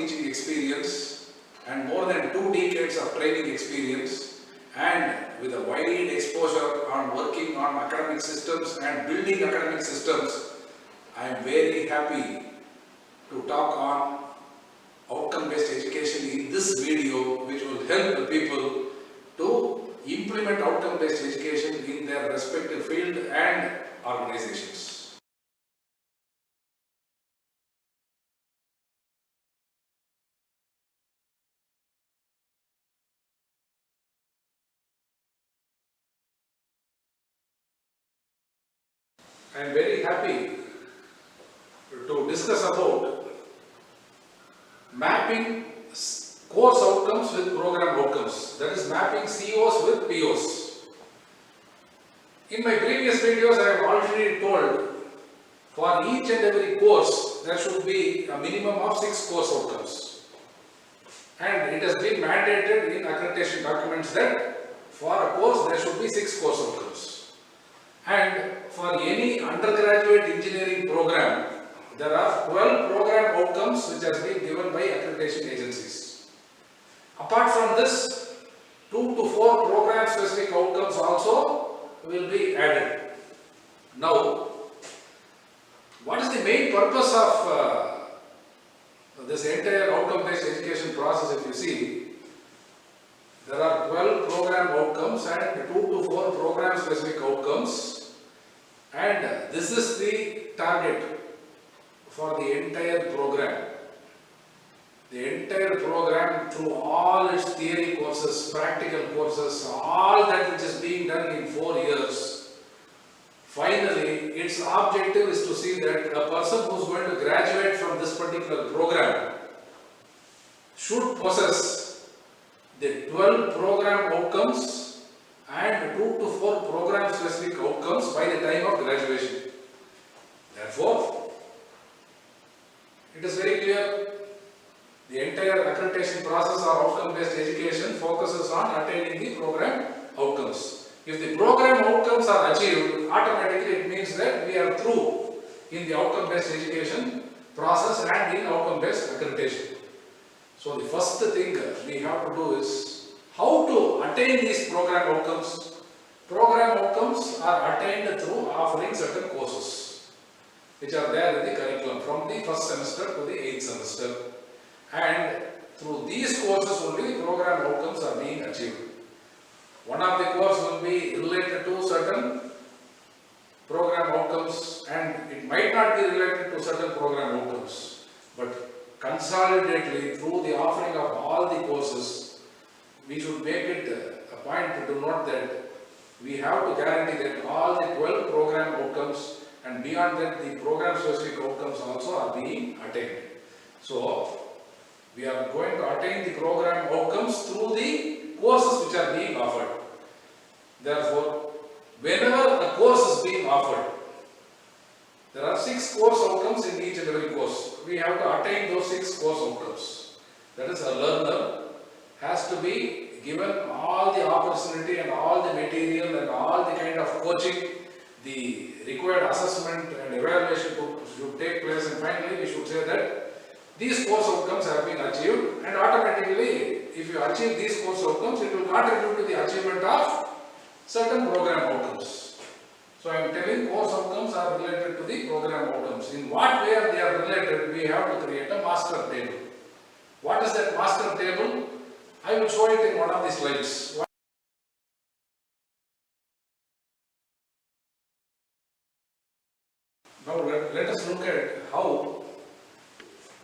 teaching experience and more than 2 decades of training experience, and with a wide exposure on working on academic systems and building academic systems, I am very happy to talk on outcome-based education in this video, which will help the people to implement outcome-based education in their respective field and organizations. I am very happy to discuss about mapping course outcomes with program outcomes, that is mapping COs with POs. In my previous videos I have already told for each and every course there should be a minimum of 6 course outcomes, and it has been mandated in accreditation documents that for a course there should be 6 course outcomes. And for any undergraduate engineering program, there are 12 program outcomes which has been given by accreditation agencies. Apart from this, 2 to 4 program specific outcomes also will be added. Now, what is the main purpose of this entire outcome based education process? If you see, there are 12 program outcomes and 2 to 4 program specific outcomes, and this is the target for the entire program. The entire program, through all its theory courses, practical courses, all that which is being done in 4 years, finally its objective is to see that a person who is going to graduate from this particular program should possess the 12 program outcomes and 2 to 4 program specific outcomes by the time of graduation. Therefore, it is very clear the entire accreditation process or outcome based education focuses on attaining the program outcomes. If the program outcomes are achieved, automatically it means that we are through in the outcome based education process and in outcome based accreditation. So the first thing we have to do is how to attain these program outcomes. Program outcomes are attained through offering certain courses which are there in the curriculum from the first semester to the 8th semester, and through these courses only the program outcomes are being achieved. One of the courses will be related to certain program outcomes and it might not be related to certain program outcomes, but consolidately through the offering of all the courses, we should make it a point to note that we have to guarantee that all the 12 program outcomes and beyond that the program specific outcomes also are being attained. So, we are going to attain the program outcomes through the courses which are being offered. Therefore, whenever a course is being offered, there are 6 course outcomes in each and every course. We have to attain those 6 course outcomes. That is, a learner has to be given all the opportunity and all the material and all the kind of coaching, the required assessment and evaluation should take place, and finally we should say that these course outcomes have been achieved, and automatically if you achieve these course outcomes, it will contribute to the achievement of certain program outcomes. So I am telling course outcomes are related to the program outcomes. In what way they are related, we have to create a master table. What is that master table? I will show it in one of the slides. Now let us look at how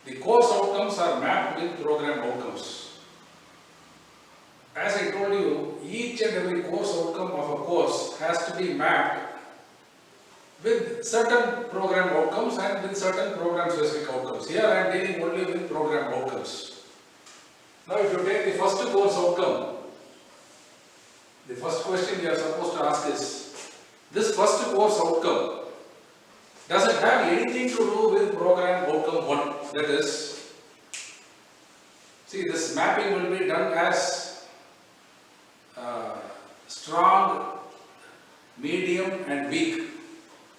the course outcomes are mapped with program outcomes. As I told you, each and every course outcome of a course has to be mapped with certain program outcomes and with certain program specific outcomes. Here I am dealing only with program outcomes. Now if you take the first course outcome, the first question you are supposed to ask is, this first course outcome, does it have anything to do with program outcome 1? That is, see, this mapping will be done as strong, medium and weak,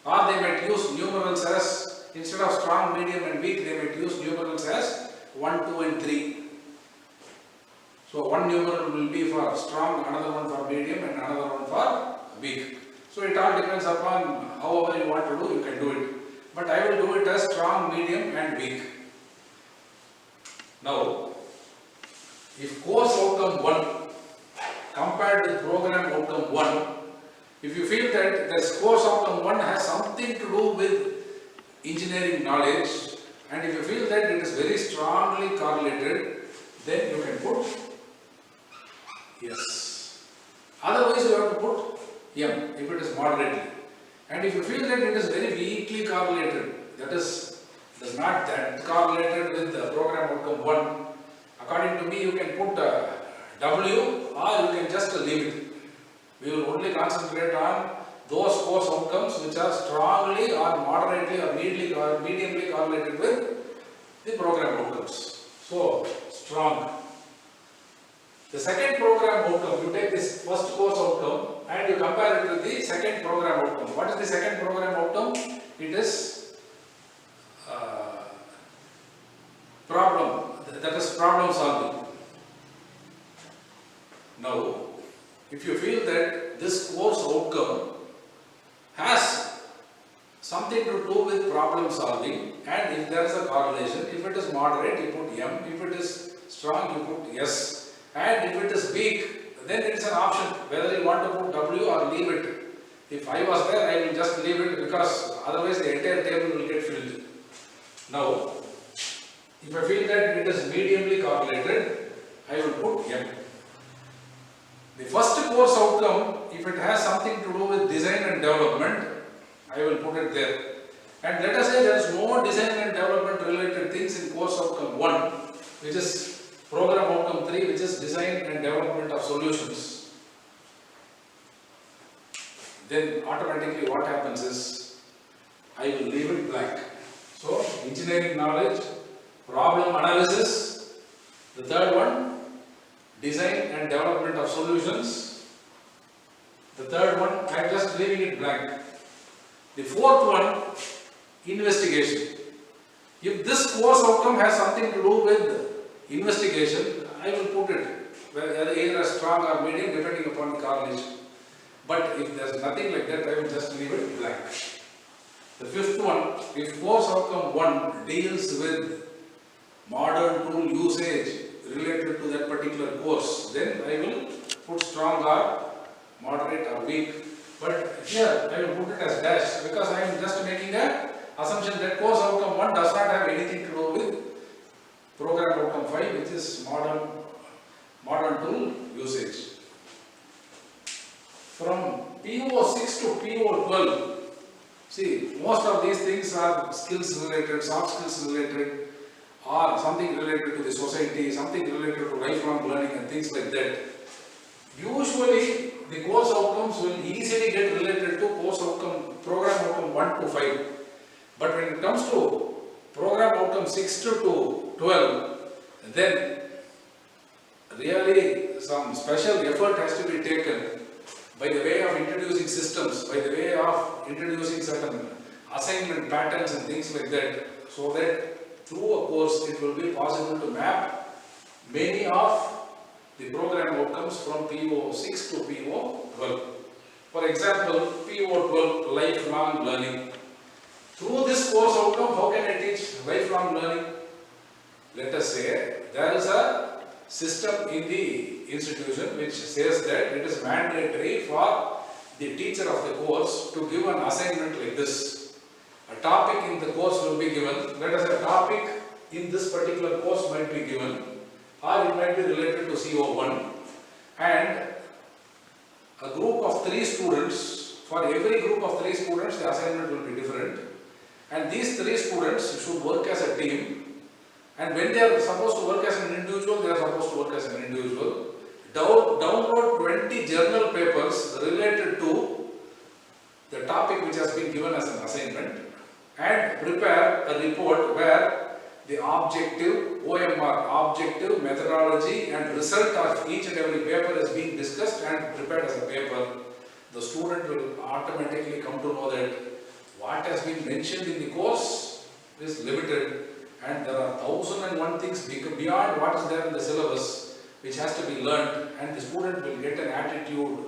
or they might use numerals as, instead of strong, medium and weak, they might use numerals as 1, 2 and 3. So one numeral will be for strong, another one for medium and another one for weak. So it all depends upon however you want to do, you can do it. But I will do it as strong, medium and weak. Now, if course outcome 1 compared with program outcome 1, if you feel that this course outcome 1 has something to do with engineering knowledge, and if you feel that it is very strongly correlated, then you can put yes. Otherwise you have to put M if it is moderately. And if you feel that it is very weakly correlated, that is not that correlated with the program outcome 1, according to me you can put W or you can just leave it. We will only concentrate on those course outcomes which are strongly or moderately or mediumly correlated with the program outcomes. So, strong. The second program outcome, you take this first course outcome and you compare it with the second program outcome. What is the second program outcome? It is problem, that is problem solving. Now, if you feel that this course outcome has something to do with problem solving, and if there is a correlation, if it is moderate, you put M, if it is strong, you put S, and if it is weak, then it is an option whether you want to put W or leave it. If I was there, I will just leave it because otherwise the entire table will get filled. Now, if I feel that it is mediumly correlated, I will put M. The first course outcome, if it has something to do with design and development, I will put it there. And let us say there is no design and development related things in course outcome 1, which is program outcome 3, which is design and development of solutions. Then automatically what happens is, I will leave it blank. So, engineering knowledge, problem analysis, the third one, design and development of solutions. The third one, I am just leaving it blank. The fourth one, investigation. If this course outcome has something to do with investigation, I will put it either strong or medium depending upon the correlation. But if there is nothing like that, I will just leave it blank. The fifth one, if course outcome 1 deals with modern tool usage related to that particular course, then I will put strong or moderate or weak. But here I will put it as dash because I am just making an assumption that course outcome 1 does not have anything to do with program outcome 5, which is modern tool usage. From PO6 to PO12, see, most of these things are skills related, soft skills related, or something related to the society, something related to lifelong learning and things like that. Usually, the course outcomes will easily get related to program outcome 1 to 5. But when it comes to program outcome 6 to 12, then really some special effort has to be taken by the way of introducing systems, by the way of introducing certain assignment patterns and things like that, so that through a course it will be possible to map many of the program outcomes from PO6 to PO12. For example, PO12, lifelong learning. Through this course outcome, how can I teach lifelong learning? Let us say there is a system in the institution which says that it is mandatory for the teacher of the course to give an assignment like this. A topic in the course will be given. Let us say a topic in this particular course might be given, or it might be related to CO1, and a group of 3 students, for every group of 3 students the assignment will be different, and these 3 students should work as a team, and when they are supposed to work as an individual, they are supposed to work as an individual. Download 20 journal papers related to the topic which has been given as an assignment, and prepare a report where the objective, OMR, objective, methodology and result of each and every paper is being discussed and prepared as a paper. The student will automatically come to know that what has been mentioned in the course is limited, and there are 1001 things beyond what is there in the syllabus which has to be learned, and the student will get an attitude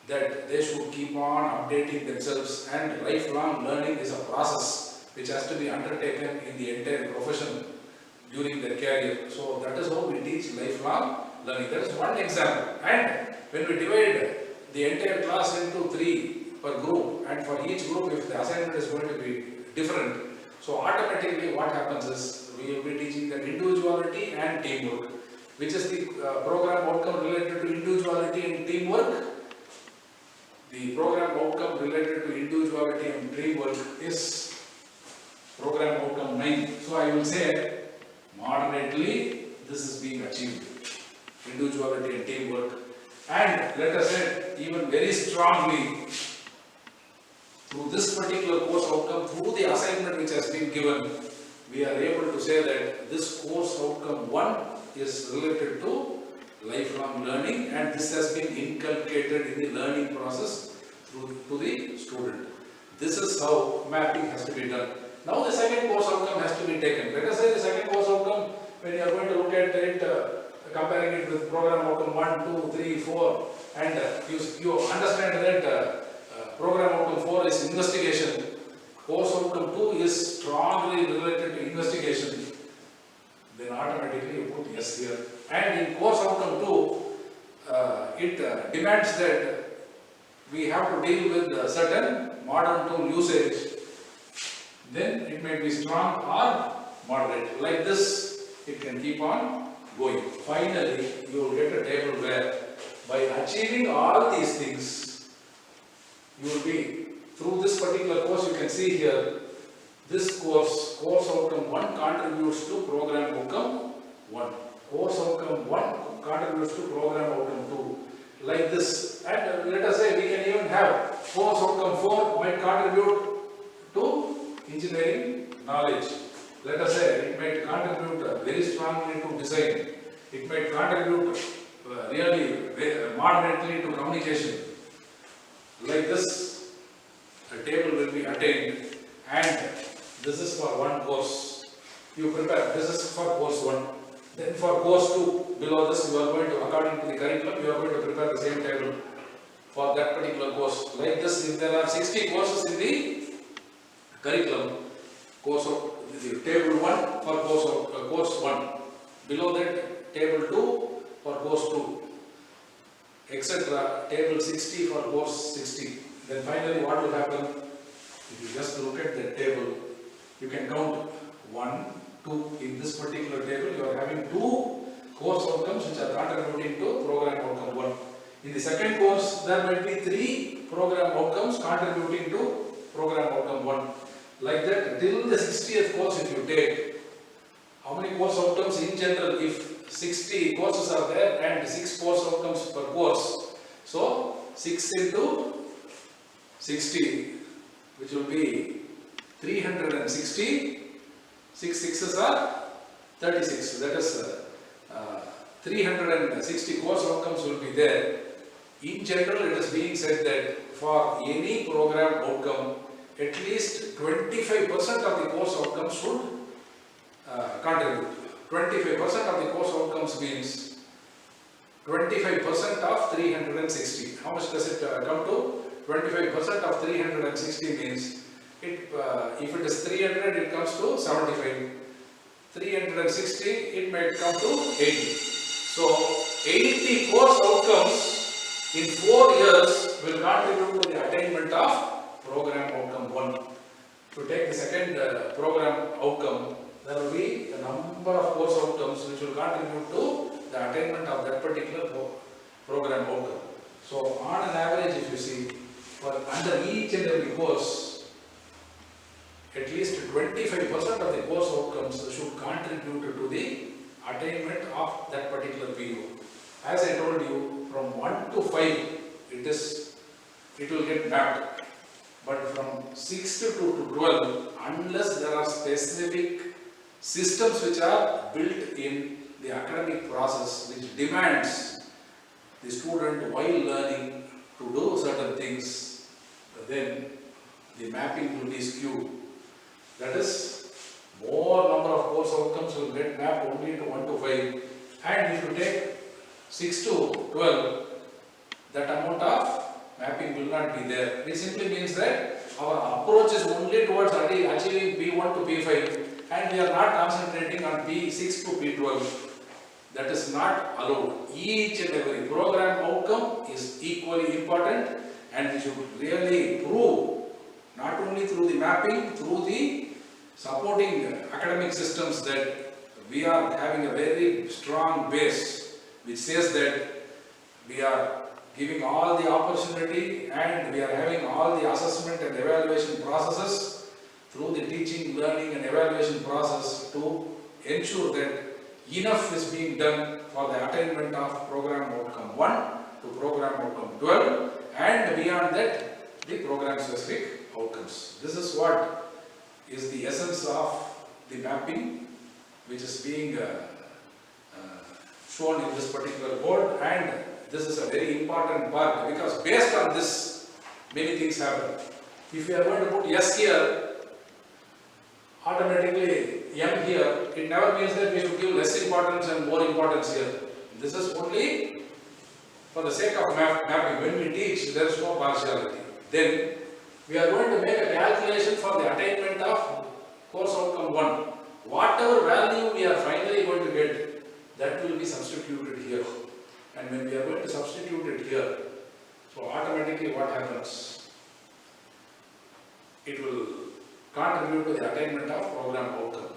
that they should keep on updating themselves, and lifelong learning is a process which has to be undertaken in the entire profession during their career. So that is how we teach lifelong learning. That is one example. And when we divide the entire class into 3 per group, and for each group if the assignment is going to be different, so automatically what happens is we will be teaching them individuality and teamwork. Which is the program outcome related to individuality and teamwork? The program outcome related to individuality and teamwork is program outcome 9. So I will say moderately this is being achieved. Individuality and teamwork. And let us say even very strongly, through this particular course outcome, through the assignment which has been given, we are able to say that this course outcome 1 is related to lifelong learning, and this has been inculcated in the learning process to the student. This is how mapping has to be done. Now the second course outcome has to be taken. Let us say the second course outcome, when you are going to look at it, comparing it with program outcome 1, 2, 3, 4, and you understand that program outcome 4 is investigation, course outcome 2 is strongly related to investigation, then automatically you put yes here. And in course outcome 2, it demands that we have to deal with certain modern tool usage, then it may be strong or moderate. Like this, it can keep on going. Finally, you will get a table where by achieving all these things, you will be, through this particular course, you can see here, this course outcome 1 contributes to program outcome 1. Course outcome 1 contributes to program outcome 2. Like this. And let us say we can even have course outcome 4 might contribute to engineering knowledge. Let us say it might contribute very strongly to design. It might contribute really moderately to communication. Like this, a table will be attained, and this is for one course. You prepare, this is for course 1. Then for course 2, below this you are going to, according to the curriculum, you are going to prepare the same table for that particular course. Like this, if there are 60 courses in the curriculum, course of table 1 for course 1. Below that, table 2 for course 2, etc. Table 60 for course 60. Then finally what will happen? If you just look at the table, you can count 1, 2. In this particular table, you are having 2 course outcomes which are contributing to program outcome 1. In the second course, there might be 3 program outcomes contributing to program outcome 1. Like that, till the 60th course if you take, how many course outcomes in general? If 60 courses are there and 6 course outcomes per course, so 6 into 60, which will be 360. 6 sixes are 36. That is 360 course outcomes will be there. In general, it is being said that for any program outcome, at least 25% of the course outcomes should contribute. 25% of the course outcomes means 25% of 360. How much does it come to? 25% of 360 means, if it is 300, it comes to 75. 360, it might come to 80. So 80 course outcomes in 4 years will contribute to the attainment of program outcome 1. To take the second program outcome, there will be a number of course outcomes which will contribute to the attainment of that particular program outcome. So on an average, if you see, for under each and every course, at least 25% of the course outcomes should contribute to the attainment of that particular PO. As I told you, from 1 to 5, it will get mapped. But from 6 to 12, unless there are specific systems which are built in the academic process, which demands the student while learning to do certain things, then the mapping will be skewed. That is, more number of course outcomes will get mapped only to 1 to 5, and if you take 6 to 12, that amount of mapping will not be there. It simply means that our approach is only towards achieving P1 to P5, and we are not concentrating on P6 to P12. That is not allowed. Each and every program outcome is equally important, and we should really prove, not only through the mapping, through the supporting academic systems, that we are having a very strong base which says that we are giving all the opportunity and we are having all the assessment and evaluation processes through the teaching, learning and evaluation process to ensure that enough is being done for the attainment of program outcome 1 to program outcome 12, and beyond that the program specific outcomes. This is what is the essence of the mapping which is being shown in this particular board, and this is a very important part because based on this many things happen. If you are going to put S here, automatically M here, it never means that we should give less importance and more importance here. This is only for the sake of mapping. When we teach, there is no partiality. Then we are going to make a calculation for the attainment of course outcome 1. Whatever value we are finally going to get, that will be substituted here. And when we are going to substitute it here, so automatically what happens? It will contribute to the attainment of program outcome.